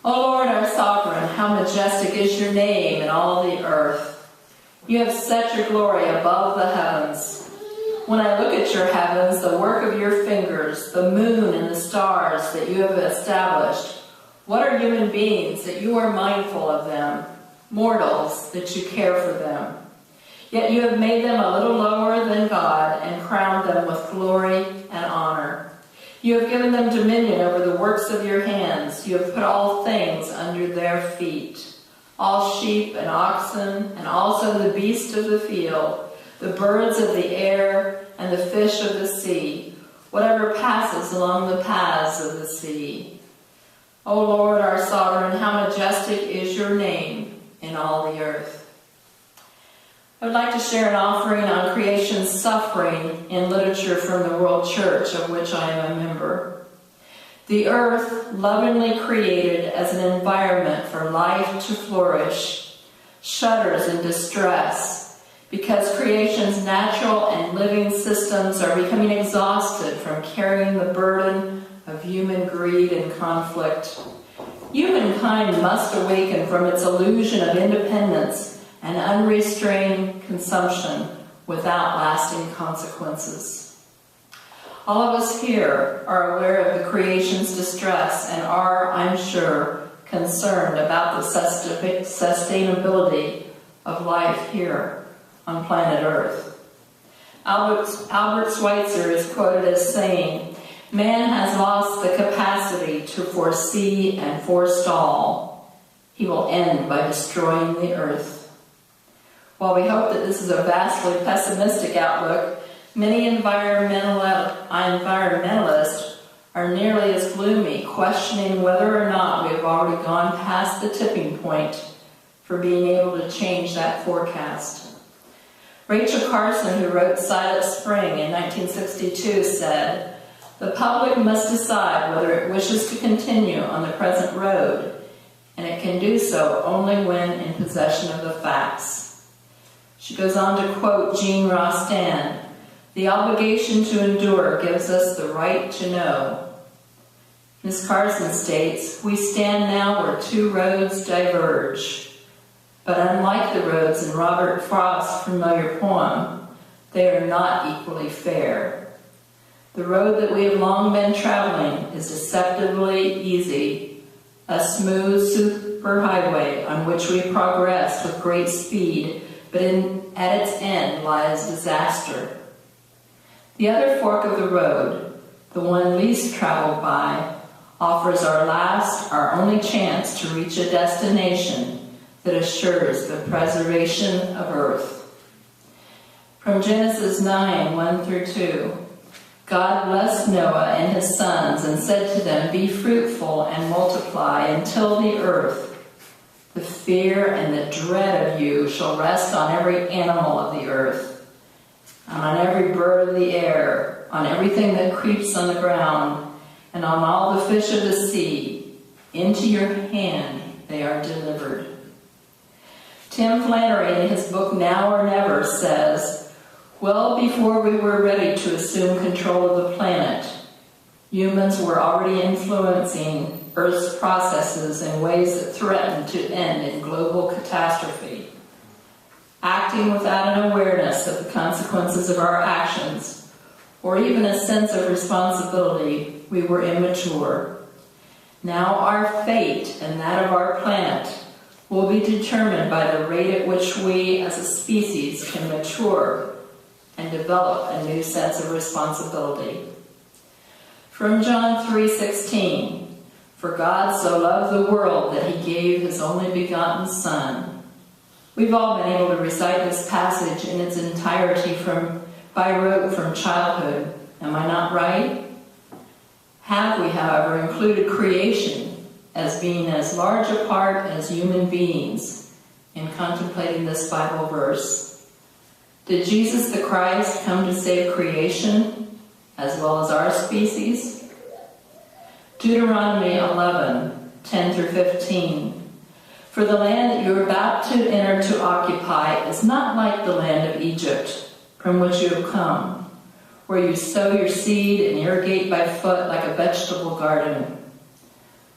O Lord, our sovereign, how majestic is your name in all the earth. You have set your glory above the heavens. When I look at your heavens, the work of your fingers, the moon and the stars that you have established, what are human beings that you are mindful of them, mortals that you care for them? Yet you have made them a little lower than God and crowned them with glory and honor. You have given them dominion over the works of your hands. You have put all things under their feet, all sheep and oxen, and also the beasts of the field, the birds of the air, and the fish of the sea, whatever passes along the paths of the sea. O Lord, our sovereign, how majestic is your name in all the earth. I would like to share an offering on creation's suffering in literature from the World Church, of which I am a member. The earth, lovingly created as an environment for life to flourish, shudders in distress because creation's natural and living systems are becoming exhausted from carrying the burden of human greed and conflict. Humankind must awaken from its illusion of independence and unrestrained consumption without lasting consequences. All of us here are aware of the creation's distress and are, I'm sure, concerned about the sustainability of life here on planet Earth. Albert Schweitzer is quoted as saying, "Man has lost the capacity to foresee and forestall. He will end by destroying the earth." While we hope that this is a vastly pessimistic outlook, many environmentalists are nearly as gloomy, questioning whether or not we have already gone past the tipping point for being able to change that forecast. Rachel Carson, who wrote Silent Spring in 1962, said, "The public must decide whether it wishes to continue on the present road, and it can do so only when in possession of the facts." She goes on to quote Jean Rostand, "The obligation to endure gives us the right to know." Ms. Carson states, "We stand now where two roads diverge. But unlike the roads in Robert Frost's familiar poem, they are not equally fair. The road that we have long been traveling is deceptively easy, a smooth superhighway on which we progress with great speed, but at its end lies disaster. The other fork of the road, the one least traveled by, offers our only chance to reach a destination that assures the preservation of earth." From Genesis 9, 1-2, God blessed Noah and his sons and said to them, "Be fruitful and multiply and till the earth. The fear and the dread of you shall rest on every animal of the earth, and on every bird of the air, on everything that creeps on the ground, and on all the fish of the sea. Into your hand they are delivered." Tim Flannery, in his book Now or Never, says, "Well before we were ready to assume control of the planet, humans were already influencing Earth's processes in ways that threaten to end in global catastrophe. Acting without an awareness of the consequences of our actions, or even a sense of responsibility, we were immature. Now our fate and that of our planet will be determined by the rate at which we as a species can mature and develop a new sense of responsibility." From John 3:16, "For God so loved the world that he gave his only begotten Son." We've all been able to recite this passage in its entirety by rote from childhood. Am I not right? Have we, however, included creation as being as large a part as human beings in contemplating this Bible verse? Did Jesus the Christ come to save creation as well as our species? Deuteronomy 11, 10-15. "For the land that you are about to enter to occupy is not like the land of Egypt, from which you have come, where you sow your seed and irrigate by foot like a vegetable garden.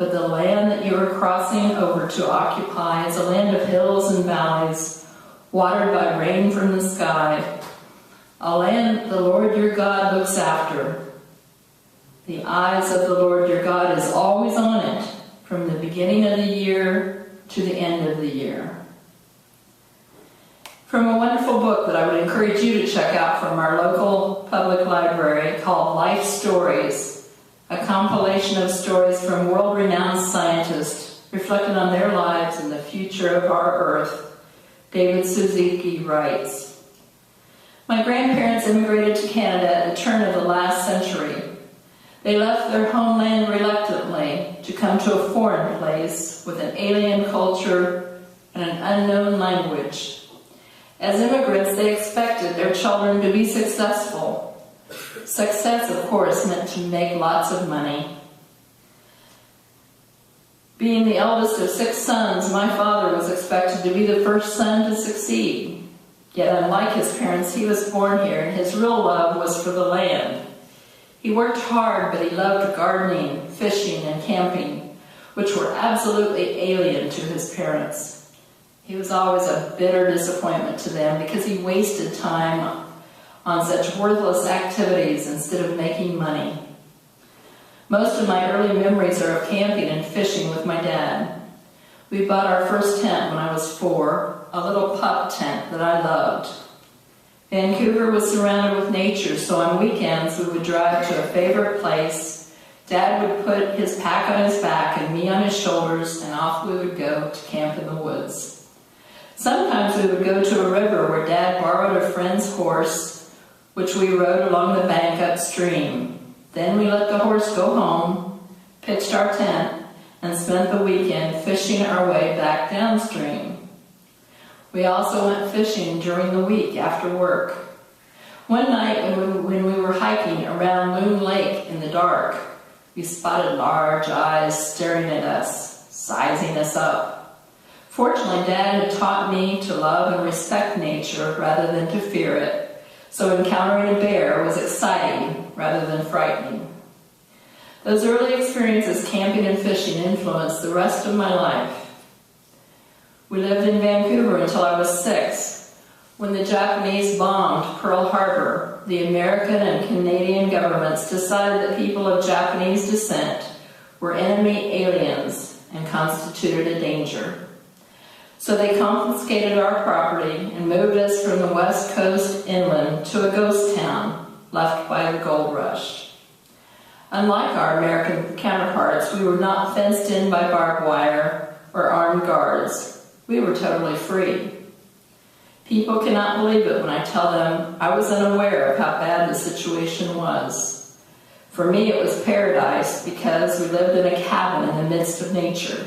but the land that you are crossing over to occupy is a land of hills and valleys, watered by rain from the sky, a land the Lord your God looks after. The eyes of the Lord your God is always on it, from the beginning of the year to the end of the year. From a wonderful book that I would encourage you to check out from our local public library called Life Stories, a compilation of stories from world-renowned scientists reflecting on their lives and the future of our Earth, David Suzuki writes, "My grandparents immigrated to Canada at the turn of the last century. They left their homeland reluctantly to come to a foreign place with an alien culture and an unknown language. As immigrants, they expected their children to be successful. Success, of course, meant to make lots of money. Being the eldest of 6 sons, my father was expected to be the first son to succeed. Yet, unlike his parents, he was born here, and his real love was for the land. He worked hard, but he loved gardening, fishing, and camping, which were absolutely alien to his parents. He was always a bitter disappointment to them because he wasted time on such worthless activities instead of making money. Most of my early memories are of camping and fishing with my dad. We bought our first tent when I was 4, a little pup tent that I loved. Vancouver was surrounded with nature, so on weekends we would drive to a favorite place. Dad would put his pack on his back and me on his shoulders, and off we would go to camp in the woods. Sometimes we would go to a river where Dad borrowed a friend's horse, which we rode along the bank upstream. Then we let the horse go home, pitched our tent, and spent the weekend fishing our way back downstream. We also went fishing during the week after work. One night when we were hiking around Loon Lake in the dark, we spotted large eyes staring at us, sizing us up. Fortunately, Dad had taught me to love and respect nature rather than to fear it, so encountering a bear was exciting rather than frightening. Those early experiences camping and fishing influenced the rest of my life. We lived in Vancouver until I was 6. When the Japanese bombed Pearl Harbor, the American and Canadian governments decided that people of Japanese descent were enemy aliens and constituted a danger. So they confiscated our property and moved us from the west coast inland to a ghost town left by the gold rush. Unlike our American counterparts, we were not fenced in by barbed wire or armed guards. We were totally free. People cannot believe it when I tell them I was unaware of how bad the situation was. For me, it was paradise because we lived in a cabin in the midst of nature.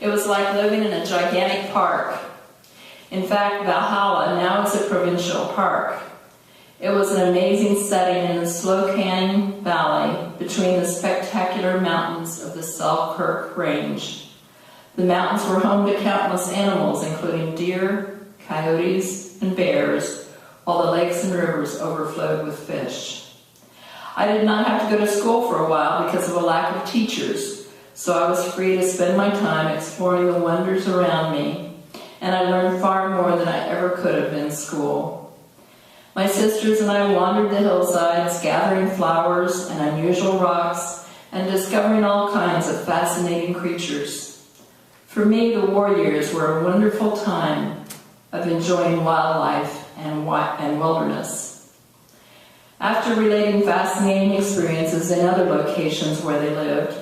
It was like living in a gigantic park. In fact, Valhalla now is a provincial park. It was an amazing setting in the Slocan Valley between the spectacular mountains of the Selkirk Range. The mountains were home to countless animals, including deer, coyotes, and bears, while the lakes and rivers overflowed with fish. I did not have to go to school for a while because of a lack of teachers, so I was free to spend my time exploring the wonders around me, and I learned far more than I ever could have in school. My sisters and I wandered the hillsides, gathering flowers and unusual rocks, and discovering all kinds of fascinating creatures. For me, the war years were a wonderful time of enjoying wildlife and wilderness. After relating fascinating experiences in other locations where they lived,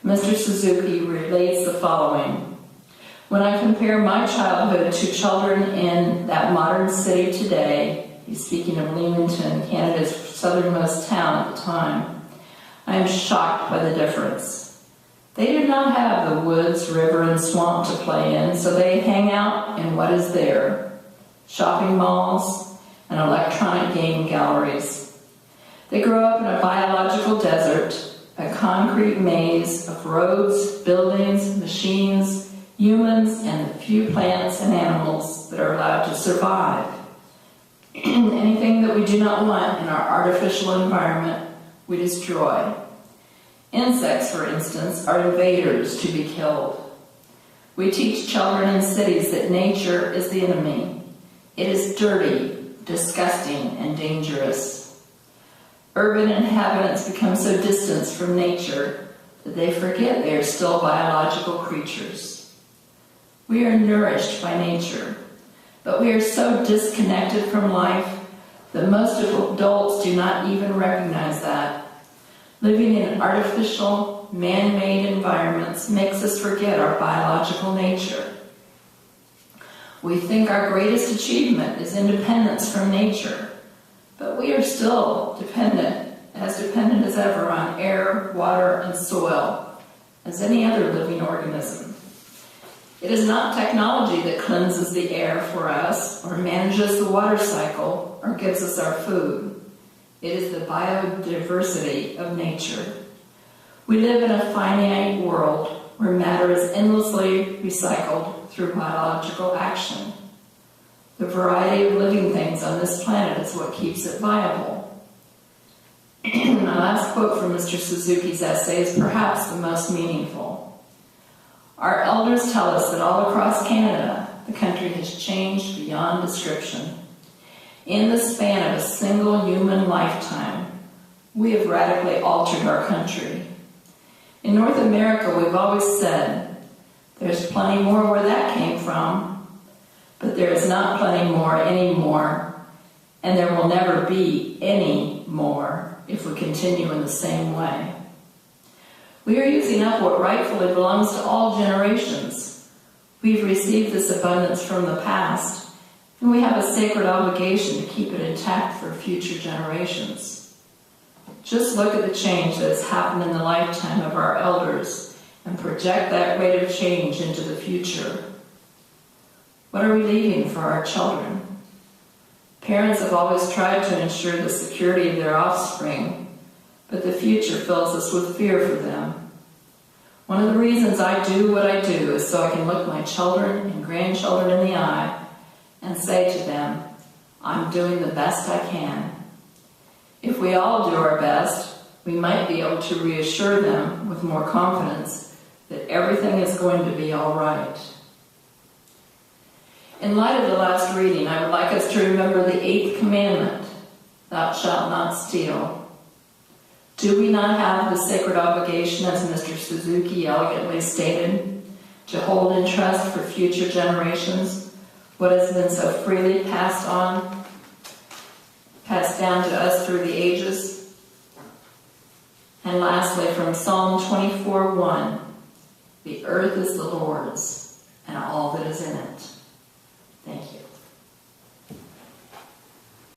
Mr. Suzuki relates the following. When I compare my childhood to children in that modern city today, he's speaking of Leamington, Canada's southernmost town at the time, I am shocked by the difference. They did not have the woods, river, and swamp to play in, so they hang out in what is there, shopping malls and electronic game galleries. They grow up in a biological desert, a concrete maze of roads, buildings, machines, humans, and the few plants and animals that are allowed to survive. Anything that we do not want in our artificial environment, we destroy. Insects, for instance, are invaders to be killed. We teach children in cities that nature is the enemy. It is dirty, disgusting, and dangerous. Urban inhabitants become so distant from nature that they forget they are still biological creatures. We are nourished by nature, but we are so disconnected from life that most adults do not even recognize that. Living in artificial, man-made environments makes us forget our biological nature. We think our greatest achievement is independence from nature, but we are still dependent as ever on air, water, and soil, as any other living organism. It is not technology that cleanses the air for us, or manages the water cycle, or gives us our food. It is the biodiversity of nature. We live in a finite world where matter is endlessly recycled through biological action. The variety of living things on this planet is what keeps it viable. My last quote from Mr. Suzuki's essay is perhaps the most meaningful. Our elders tell us that all across Canada, the country has changed beyond description. In the span of a single human lifetime, we have radically altered our country. In North America, we've always said, there's plenty more where that came from, but there is not plenty more anymore, and there will never be any more if we continue in the same way. We are using up what rightfully belongs to all generations. We've received this abundance from the past, and we have a sacred obligation to keep it intact for future generations. Just look at the change that has happened in the lifetime of our elders and project that rate of change into the future. What are we leaving for our children? Parents have always tried to ensure the security of their offspring, but the future fills us with fear for them. One of the reasons I do what I do is so I can look my children and grandchildren in the eye and say to them, I'm doing the best I can. If we all do our best, we might be able to reassure them with more confidence that everything is going to be all right. In light of the last reading, I would like us to remember the 8th commandment, thou shalt not steal. Do we not have the sacred obligation, as Mr. Suzuki elegantly stated, to hold in trust for future generations what has been so freely passed down to us through the ages? And lastly, from Psalm 24:1, the earth is the Lord's, and all that is in it.